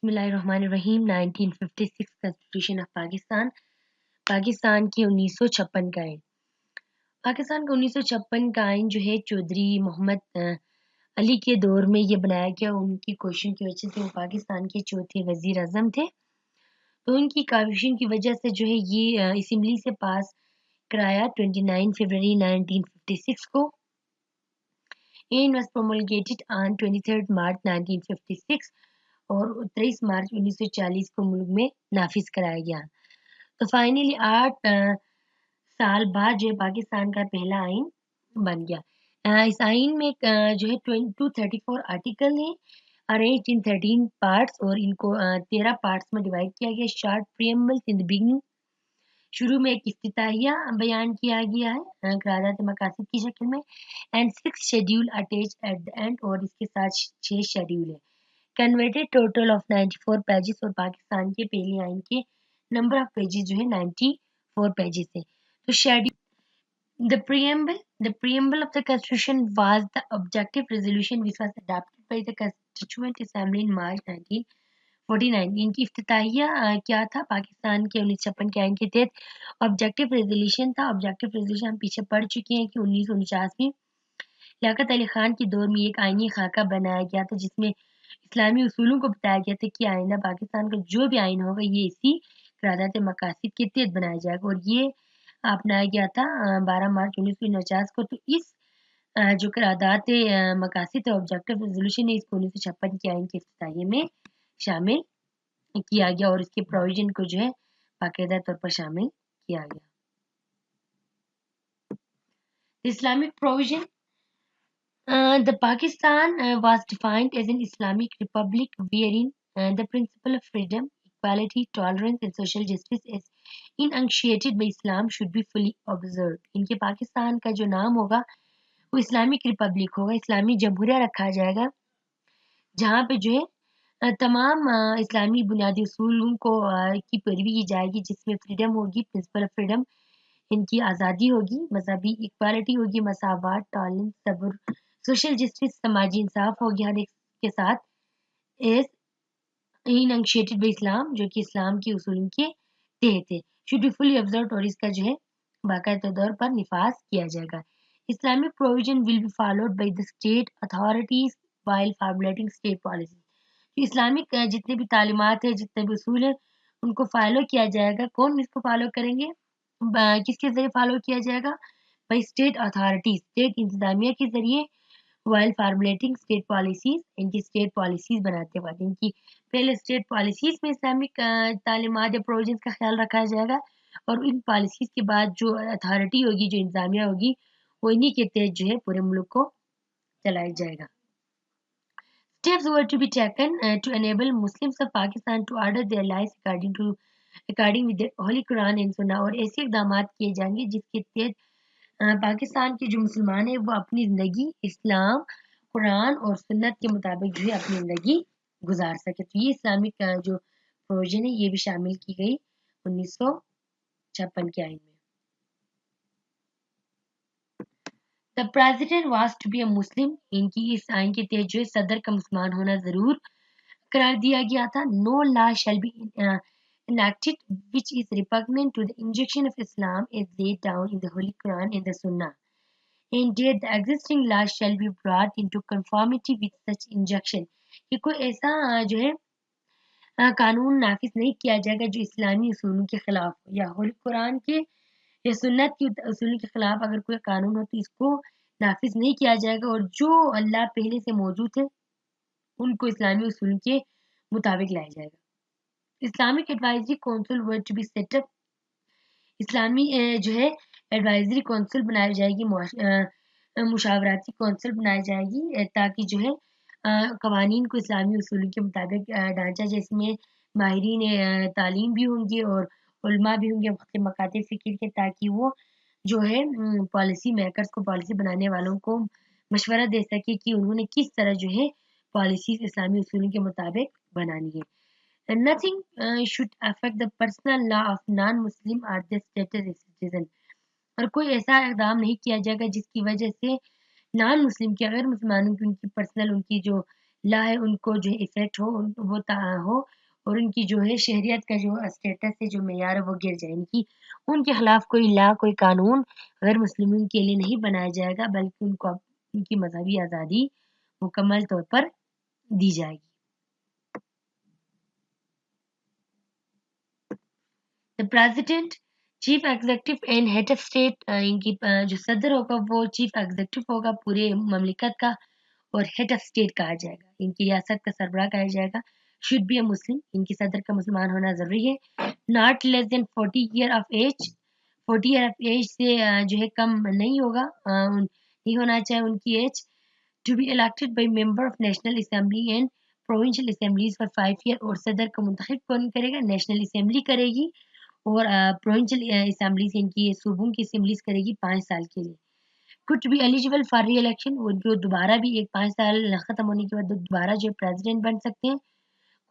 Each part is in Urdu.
بسم اللہ الرحمن الرحیم 1956 کانسٹیٹیوشن آف پاکستان کی 1956 کا آئین پاکستان کا 1956 کا آئین جو ہے چودھری محمد علی کے دور میں یہ بنایا گیا. ان کی کوششوں کی وجہ سے وہ پاکستان کے چوتھے وزیر اعظم تھے, تو ان کی کاوشوں کی وجہ سے جو ہے یہ اسمبلی سے پاس کرایا 29 فروری 1956 کو. It was promulgated on 23 March 1956 اور 23 مارچ 1940 کو ملک میں نافذ کرایا گیا. تو فائنلی 8 سال بعد جو ہے پاکستان کا پہلا آئین بن گیا. اس آئین میں جو ہے 234 آرٹیکل ہیں, arranged in 13 parts, اور ان کو 13 پارٹس میں ڈیوائڈ کیا گیا. Short preamble in the beginning, شروع میں ایک افتتاحیہ بیان کیا گیا ہے قرارداد مقاصد کی شکل میں, and 6 schedule attached at the end, اور اس کے ساتھ 6 شیڈیول ہے. کنورٹیڈ ٹوٹل آف 94 پیجز, اور پاکستان کے پہلے آئین کے نمبر آف پیجز جو ہے 94 پیجز ہے. تو schedule The preamble of the Constitution was the objective resolution which was adopted by the Constituent Assembly in March 1949. ان کی افتتاحیہ کیا تھا؟ پاکستان کے 1956 کے آئین کے تحت آبجیکٹو ریزولوشن تھا. آبجیکٹو ریزولوشن ہم پیچھے پڑھ چکے ہیں کہ 1949 میں لیاقت علی خان کے دور میں ایک آئینی خاکہ بنایا گیا تھا جس میں اسلامی اصولوں کو بتایا گیا تھا کہ آئندہ پاکستان کا جو بھی آئین ہوگا یہ اسی قرارداد مقاصد کے تحت بنایا جائے گا, اور یہ اپنایا گیا تھا 12 مارچ 1949 کو. تو اس جو قرارداد مقاصد آبجیکٹو ریزولوشن ہے, اس کو 1956 کے آئین کے افتتاحیہ میں شامل کیا گیا اور اس کے پروویژن کو جو ہے باقاعدہ طور پر شامل کیا گیا. Islamic provision The Pakistan was defined as an Islamic republic wherein the principle of freedom, equality, tolerance and social justice as enunciated by Islam should be fully observed. ان کے پاکستان کا جو نام ہوگا وہ اسلامک ریپبلک ہوگا, اسلامی جمہوریہ رکھا جائے گا, جہاں پہ جو ہے تمام اسلامی بنیادی اصولوں کو کی پیروی کی جائے گی, جس میں فریڈم ہوگی, پرنسپل آف فریڈم, ان کی آزادی ہوگی, مذہبی اکوالٹی ہوگی, مساوات, ٹالرنس, صبر, سوشل جسٹس, سماجی انصاف ہوگی ہر ایک کے ساتھ, ایز انشیٹڈ بائی اسلام, جو کہ اسلام کے اصولوں کے تحت ہے. شوڈ بی فلی آبزروڈ, اور اس کا جو ہے باقاعدہ طور پر نفاذ کیا جائے گا. Islamic provision will be followed by the state authorities while formulating state policy. Islamic جتنے بھی تعلیمات ہیں, جتنے بھی اصول ہیں, ان کو فالو کیا جائے گا. کون اس کو فالو کریں گے؟ کس کے ذریعے فالو کیا جائے گا؟ بائی اسٹیٹ اتھارٹیز, اسٹیٹ انتظامیہ کے ذریعے, وائل فارمولیٹنگ اسٹیٹ پالیسیز, ان کی اسٹیٹ پالیسیز بناتے وقت ان کی پہلے اسٹیٹ پالیسیز میں اسلامک تعلیمات یا پروویژنس کا خیال رکھا جائے گا, اور ان پالیسیز کے بعد جو اتھارٹی ہوگی, جو انتظامیہ ہوگی, وہ انہی کے تحت جو ہے پورے ملک کو چلایا جائے گا. Steps were to be taken to enable Muslims of Pakistan to order their lives according with the Holy Quran and Sunnah, اور ایسے اقدامات کیے جائیں گے جس کے تحت پاکستان کے جو مسلمان ہیں وہ اپنی زندگی اسلام, قرآن اور سنت کے مطابق جو ہے اپنی زندگی گزار سکے. تو یہ اسلامک جو پروویژن ہے یہ بھی شامل کی گئی 1956 کے آئین میں. The president was to be a Muslim. ان کی اس آئین کے تحت جو ہے صدر کا مسلمان ہونا ضرور قرار دیا گیا تھا. No law shall be enacted which is repugnant to the injunction of Islam as laid down in the Holy Quran and the Sunnah. Indeed, the existing laws shall be brought into conformity with such injunction. کہ کوئی ایسا جو ہے قانون نافذ نہیں کیا جائے گا جو اسلامی اصولوں کے خلاف ہو, یا ہولی قرآن کے یا سنت کی اصولوں کے خلاف اگر کوئی قانون ہو تو اس کو نافذ نہیں کیا جائے گا, اور جو اللہ پہلے سے موجود ہے ان کو اسلامی اصولوں کے مطابق لایا جائے گا. Islamic advisory council were to be set up. اسلامی جو ہے ایڈوائزری کونسل بنائی جائے گی, مشاورتی کونسل بنائی جائے گی, تاکہ جو ہے قوانین کو اسلامی اصولوں کے مطابق ڈھانچہ, جس میں ماہرین تعلیم بھی ہوں گے اور علماء بھی ہوں گے وقت مکاتب فکر کے, تاکہ وہ جو ہے پالیسی میکرز کو, پالیسی بنانے والوں کو مشورہ دے سکے کہ انہوں نے کس طرح جو ہے پالیسیز اسلامی اصولوں کے مطابق بنانی ہے. Nothing should affect the personal law of non-Muslim or their status as citizen. اور کوئی ایسا اقدام نہیں کیا جائے گا جس کی وجہ سے نان مسلم کے, غیر مسلمانوں کی, ان کی پرسنل, ان کی جو لا ہے ان کو جو ہے افیکٹ ہو وہ ہو، اور ان کی جو ہے شہریت کا جو اسٹیٹس ہے جو معیار ہے وہ گر جائے. ان کے خلاف کوئی لا کوئی قانون غیر مسلمین کے لیے نہیں بنایا جائے گا، بلکہ ان کو ان کی مذہبی آزادی مکمل طور پر دی جائے گی. The president, chief executive and head of state, ان کی جو صدر ہوگا وہ چیف ایگزیکٹو ہوگا پورے مملکت کا، اور ہیڈ آف اسٹیٹ کہا جائے گا، ان کی ریاست کا سربراہ کہا جائے گا. شوڈ بی اے مسلم، ان کی صدر کا مسلمان ہونا ضروری ہے. Not less than 40 year of age, 40 year of age سے جو ہے کم نہیں ہوگا، نہیں ہونا چاہے ان کی age. To be elected by member of national assembly and provincial assemblies for 5 year, اور صدر کو منتخب کون کرے گا؟ نیشنل اسمبلی کرے گی، اور پروونشل اسمبلیز ان کی صوبوں کی اسمبلیز کرے گی 5 سال کے لیے. کچھ بھی ایلیجیبل فار ری الیکشن، وہ جو دوبارہ بھی ایک 5 سال ختم ہونے کے بعد دوبارہ جو پریزیڈنٹ بن سکتے ہیں.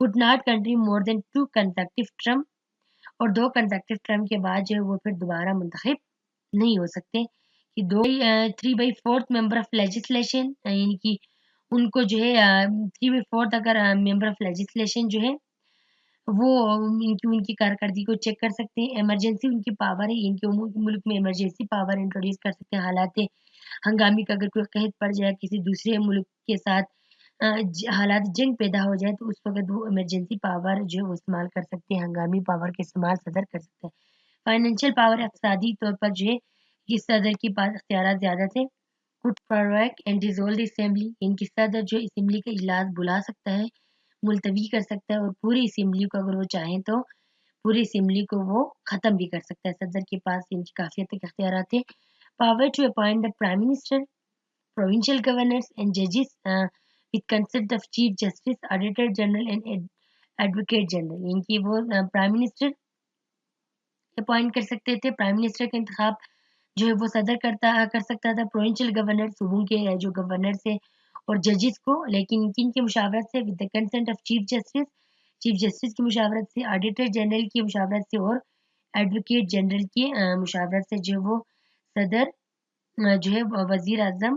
could not continue more than 2 consecutive term، اور 2 consecutive term کے بعد جو ہے وہ پھر دوبارہ منتخب نہیں ہو سکتے. کہ 3/4 ممبر آف لیجسلیشن، یعنی کہ ان کو جو ہے 3/4 اگر ممبر آف لیجسلیشن جو ہے وہ ان کی کارکردگی کو چیک کر سکتے ہیں. ایمرجنسی ان کی پاور ہے، ان کے ملک میں ایمرجنسی پاور انٹروڈیوس کر سکتے ہیں. حالات ہنگامی کا اگر کوئی قحط پڑ جائے کسی دوسرے ملک کے ساتھ، حالات جنگ پیدا ہو جائے، تو اس وقت وہ ایمرجنسی پاور جو ہے وہ استعمال کر سکتے ہیں. ہنگامی پاور کے استعمال صدر کر سکتے ہیں. فائنینشیل پاور، اقتصادی طور پر جو ہے یہ صدر کے پاس اختیارات زیادہ تھے. could prorogue and dissolve the assembly، ان کی صدر جو اسمبلی کا اجلاس بلا سکتا ہے، ملتوی کر سکتا ہے، اور پوری اسمبلی کو اگر وہ چاہیں تو پوری اسمبلی کو وہ ختم بھی کر سکتا ہے. صدر کے پاس ان کی کافی حد تک اختیارات تھے. Power to appoint the prime minister, provincial governors and judges with consent of chief justice, auditor general and advocate general. ان کی وہ پرائم منسٹر اپوائنٹ کر سکتے تھے. پرائم منسٹر کا انتخاب جو ہے وہ صدر کر سکتا تھا. پروونشل گورنر، صوبوں کے جو گورنر سے، اور ججز کو، لیکن کن کی مشاورت سے؟ With the consent of chief justice, chief justice کی مشاورت سے، آڈیٹر جنرل کی مشاورت سے، اور ایڈوکیٹ جنرل کی مشاورت سے جو وہ صدر جو ہے وزیر اعظم،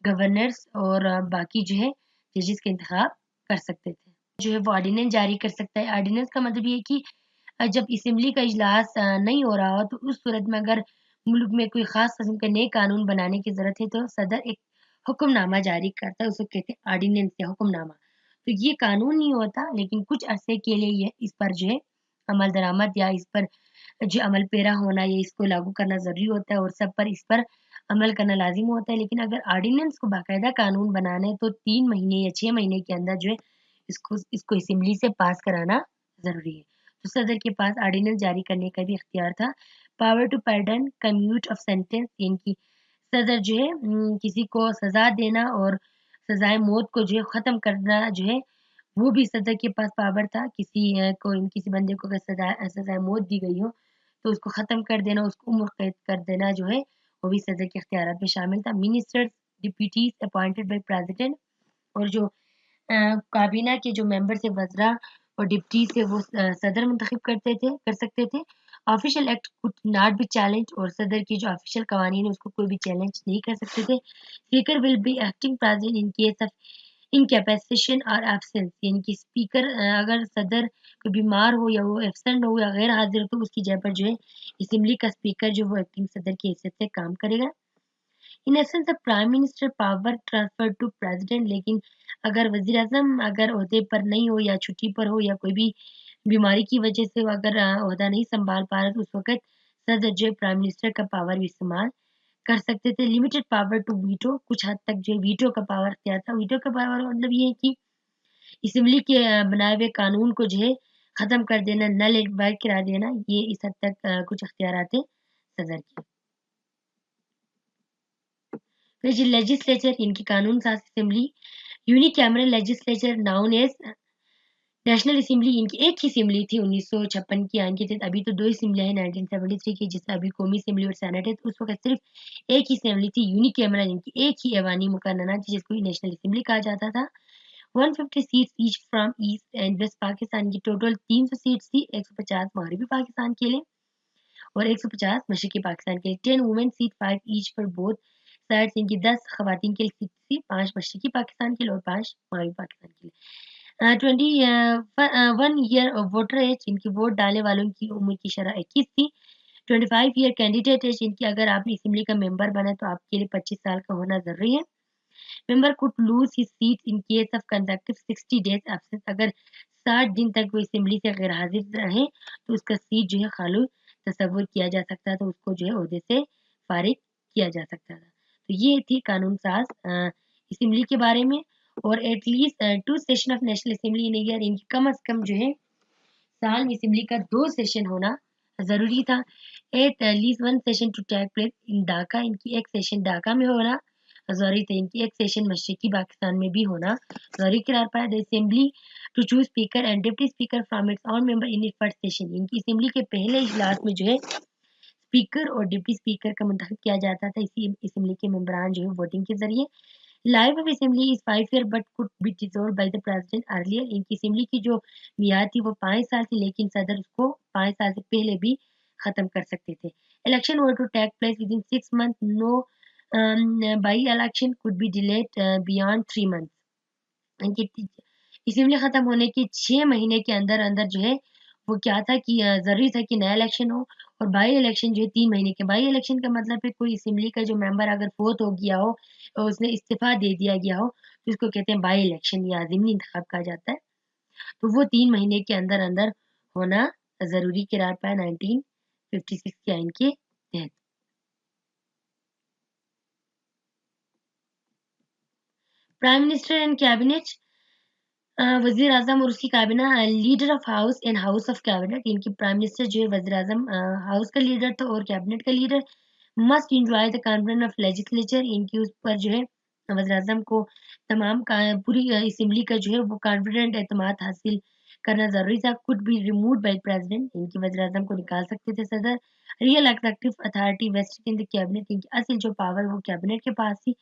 گورنرز اور باقی جو ہے ججز کا انتخاب کر سکتے تھے. جو ہے وہ آرڈیننس جاری کر سکتا ہے. آرڈیننس کا مطلب یہ ہے کہ جب اسمبلی کا اجلاس نہیں ہو رہا ہو، تو اس صورت میں اگر ملک میں کوئی خاص قسم کے نئے قانون بنانے کی ضرورت ہے تو صدر ایک حکم نامہ جاری کرتا ہے، اس کو کہتے ہیں آرڈیننس یا حکم نامہ. تو یہ قانون نہیں ہوتا، لیکن کچھ عرصے کے لیے یہ اس پر جو ہے عمل درآمد یا اس پر جو عمل پیرا ہونا یا اس کو لاگو کرنا ضروری ہوتا ہے، اور سب پر اس پر عمل کرنا لازم ہوتا ہے. لیکن اگر آرڈیننس کو باقاعدہ قانون بنانا ہے تو 3 مہینے یا 6 مہینے کے اندر جو ہے اس کو اسمبلی سے پاس کرانا ضروری ہے. تو صدر کے پاس آرڈیننس جاری کرنے کا بھی اختیار تھا. Power to pardon commute of sentence, یعنی کہ صدر جو ہے کسی کو سزا دینا اور سزائے موت کو جو ہے ختم کرنا جو ہے وہ بھی صدر کے پاس پاور تھا. کسی بندے کو اگر سزائے موت دی گئی ہو تو اس کو ختم کر دینا، اس کو عمر قید کر دینا جو ہے وہ بھی صدر کے اختیارات میں شامل تھا. Ministers deputies appointed by president, اور جو کابینہ کے جو ممبرز ہیں، وزراء اور ڈپٹیز تھے، وہ صدر منتخب کر سکتے تھے. Official act could not be challenged، اور صدر کی جو آفیشیل قوانین ہے اس کو کوئی بھی چیلنج نہیں کر سکتے تھے. Speaker will be acting president in case of incapacitation اور ایبسنس، یعنی کہ اسپیکر اگر صدر کوئی بیمار ہو یا وہ ایبسنٹ ہو یا غیر حاضر ہو تو اس کی جگہ پر جو ہے اسمبلی کا اسپیکر جو وہ ایکٹنگ صدر کی حیثیت سے کام کرے گا. In essence the prime minister power transfer to president, لیکن اگر وزیر اعظم اگر عہدے پر نہیں ہو یا چھٹی پر ہو یا کوئی بھی بیماری کی وجہ سے وہ اگر عہدہ نہیں سنبھال پا رہا تو اس وقت صدر جو پرائم منسٹر کا پاور بھی استعمال کر سکتے تھے. لمیٹڈ پاور ٹو ویٹو، کچھ حد تک جو ویٹو کا پاور اختیار تھا. ویٹو کا پاور مطلب یہ ہے کہ اسمبلی کے بنائے ہوئے قانون کو جو ہے ختم کر دینا، نل اینڈ وائڈ کرا دینا، یہ اس حد تک کچھ اختیارات ہیں صدر کی. پھر لیجسلیچر، ان کی قانون ساز assembly, unicameral legislature known as national assembly, ان کی ایک ہی اسمبلی تھی 1956 کی آئین کے تحت. ابھی تو 2 اسمبلیاں ہیں 1973 کی، جس میں ابھی قومی اسمبلی اور سینٹ ہے. تو اس وقت صرف ایک ہی اسمبلی تھی یونی کیمرل، ان کی ایک ہی ایوانی مقننہ تھی جس کو نیشنل اسمبلی کہا جاتا تھا. 150 seats each from east and west Pakistan کی ٹوٹل 300 سیٹس تھی، 150 مغربی پاکستان کے لیے اور 150 مشرقی پاکستان کے لیے. 10 women seat 5 each for both seats ان کی 10 خواتین کے لیے تھی، 5 مشرقی پاکستان کے لیے اور 5 مغربی پاکستان کے لیے۔ 21 ایئر ووٹر ایج ان کی ووٹ ڈالنے والوں کی عمر کی شرح 21 تھی۔ 25 ایئر کینڈیڈیٹ ایج ان کی اگر آپ اسمبلی کا ممبر بنا تو آپ کے لیے 25 سال کا ہونا ضروری ہے۔ ممبر could lose his seat in case of consecutive 60 days absence، اگر 60 دن تک وہ اسمبلی سے غیر حاضر رہیں تو اس کا سیٹ جو ہے خالو تصور کیا جا سکتا تھا، اس کو جو ہے عہدے سے فارغ کیا جا سکتا تھا۔ تو یہ تھی قانون ساز اسمبلی کے بارے میں۔ اور at least 2 session of national assembly in year, ان کی کم از کم جو ہے سال میں اسمبلی کا 2 سیشن ہونا ضروری تھا۔ At least 1 session to take place in Dhaka, ان کی ایک سیشن ڈھاکہ میں ہونا ضروری تھا، ان کی ایک سیشن مشرقی پاکستان میں بھی ہونا ضروری قرار پایا۔ The assembly to choose speaker and deputy speaker from its own member in its first session, ان کی اسمبلی کے پہلے اجلاس میں جو ہے اسپیکر اور ڈپٹی اسپیکر کا منتخب کیا جاتا تھا، اسی اسمبلی کے ممبران جو ہے ووٹنگ کے ذریعے۔ Life of assembly is 5 years but could be dissolved by the president earlier، ان کی اسمبلی کی جو میعاد تھی وہ 5 سال تھی، لیکن صدر اس کو 5 سال سے پہلے بھی ختم کر سکتے تھے۔ Election were to take place within 6 months، no by election could be delayed beyond 3 months، ان کی اسمبلی ختم ہونے کے 6 مہینے کے اندر اندر جو ہے وہ کیا تھا کہ ضروری تھا کہ نیا الیکشن ہو، اور بائی الیکشن جو ہے 3 مہینے کے۔ بائی الیکشن کا مطلب ہے کوئی اسمبلی کا جو ممبر اگر فوت ہو گیا ہو اور اس نے استعفیٰ دے دیا گیا ہو تو اس کو کہتے ہیں بائی الیکشن یا ضمنی انتخاب کہا جاتا ہے، تو وہ 3 مہینے کے اندر اندر ہونا ضروری قرار پایا 1956 کے آئین کے تحت۔ پرائم منسٹر اینڈ کیبنٹ، وزیر اعظم اور اس کی کابینہ، leader of house and house of cabinet, ان کی پرائم منسٹر جو ہے وزیر اعظم ہاؤس کا لیڈر تھا اور کیبنٹ کا leader. Must enjoy the confidence of legislature, ان کی اس پر جو ہے وزیر اعظم کو تمام پوری اسمبلی کا جو ہے وہ کانفیڈنٹ اعتماد حاصل کرنا ضروری تھا۔ could be removed by president، ان کی وزیر اعظم کو نکال سکتے تھے صدر۔ Real executive authority vested in the cabinet, ان کی اصل جو پاور وہ کیبنٹ کے پاس تھی۔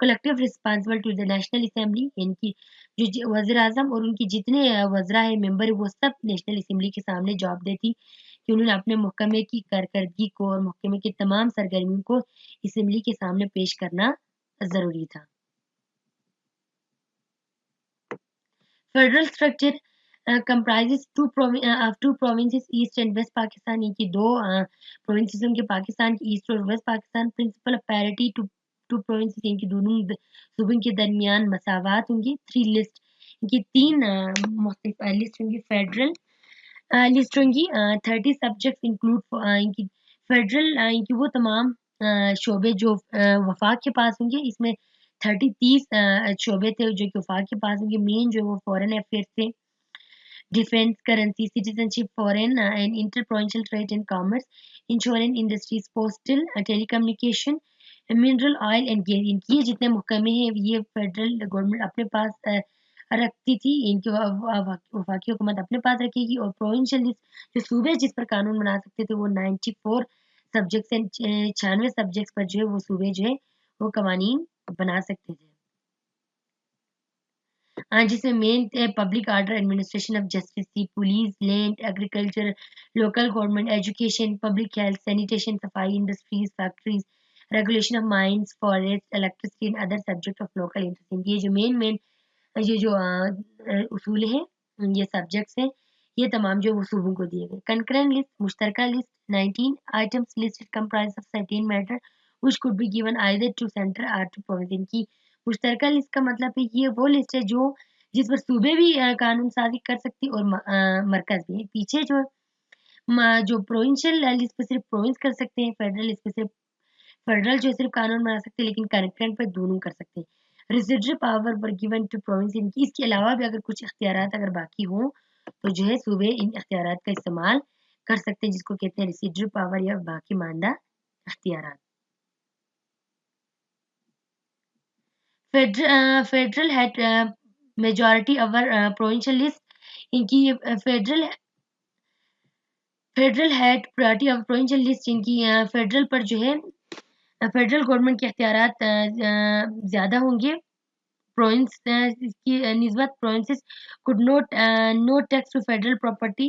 Collective responsible to the national assembly, ان کی جو وزیر اعظم اور ان کی جتنے وزراء ہیں ممبر وہ سب نیشنل اسمبلی کے سامنے جواب دیتی کہ انہوں نے اپنے محکمے کی کارکردگی کو اور محکمے کی تمام سرگرمیوں کو اسمبلی کے سامنے پیش کرنا ضروری تھا۔ Federal structure comprises two provinces east and west Pakistan, ان کی 2 پروونسز ان کے پاکستان کی ایسٹ اور west Pakistan. Principle of parity to provinces, ان کی دونوں صوبوں کے درمیان مساوات ہوں گی۔ 3 لسٹ، ان کی 3 مختلف لسٹ ہوں گی۔ فیڈرل لسٹ ہوں گی 30 سبجیکٹ انکلوڈ، ان کی فیڈرل ان کی وہ تمام شعبے جو وفاق کے پاس ہوں گے، اس میں 30 شعبے تھے جو کہ وفاق کے پاس ہوں گے۔ مین جو وہ فورن افیئرس تھے، defence, currency, citizenship, foreign and interprovincial trade and commerce, insurance industries, postal, telecommunication, mineral oil and gas, ان کی جتنے محکمے ہیں یہ فیڈرل گورنمنٹ اپنے پاس رکھتی تھی، ان کی وفاقی حکومت اپنے پاس رکھے گی۔ اور پروونشل جو صوبے جس پر قانون بنا سکتے تھے وہ 94 سبجیکٹس ہیں، 96 سبجیکٹس پر جو ہے وہ صوبے جو ہے وہ قوانین بنا سکتے تھے، جس میں main public order, administration of justice تھی، police, land, agriculture, local government, education, public health, sanitation, صفائی، industries, factories, regulation of mines, forest, electricity and other subject of local interest. یہ جو مین یہ جو اصول ہیں، یہ سبجیکٹس ہیں، یہ تمام جو صوبوں کو دیے گئے۔ کنکرنٹ لسٹ، مشترکہ list, 19 items listed comprise of certain matter which could be given either to center or to province۔ ان کی مشترکہ لسٹ کا مطلب ہے یہ وہ لسٹ ہے جو جس پر صوبے بھی قانون سازی کر سکتی اور مرکز بھی۔ پیچھے جو پروونشل لسٹ پہ صرف پروونس کر سکتے ہیں، فیڈرل لسٹ پہ صرف فیڈرل جو صرف قانون بنا سکتے ہیں، لیکن کنکرنٹ پہ دونوں کر سکتے ہیں۔ Residuary power were given to province, ان کی اس کے علاوہ بھی اگر کچھ اختیارات اگر باقی ہوں تو جو ہے صوبے ان اختیارات کا استعمال کر سکتے ہیں، جس کو کہتے ہیں ریسیڈری پاور یا باقی ماندہ اختیارات۔ Federal had majority over provincial list, ان کی federal had priority over provincial list, ان کی فیڈرل پر جو ہے فیڈرل گورنمنٹ کے اختیارات زیادہ ہوں گے پروونس کی نسبت۔ Provinces could not no tax to federal property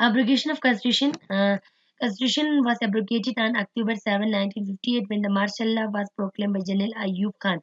abrogation of constitution, constitution was abrogated on October 7, 1958 when the martial law was proclaimed by General Ayub Khan।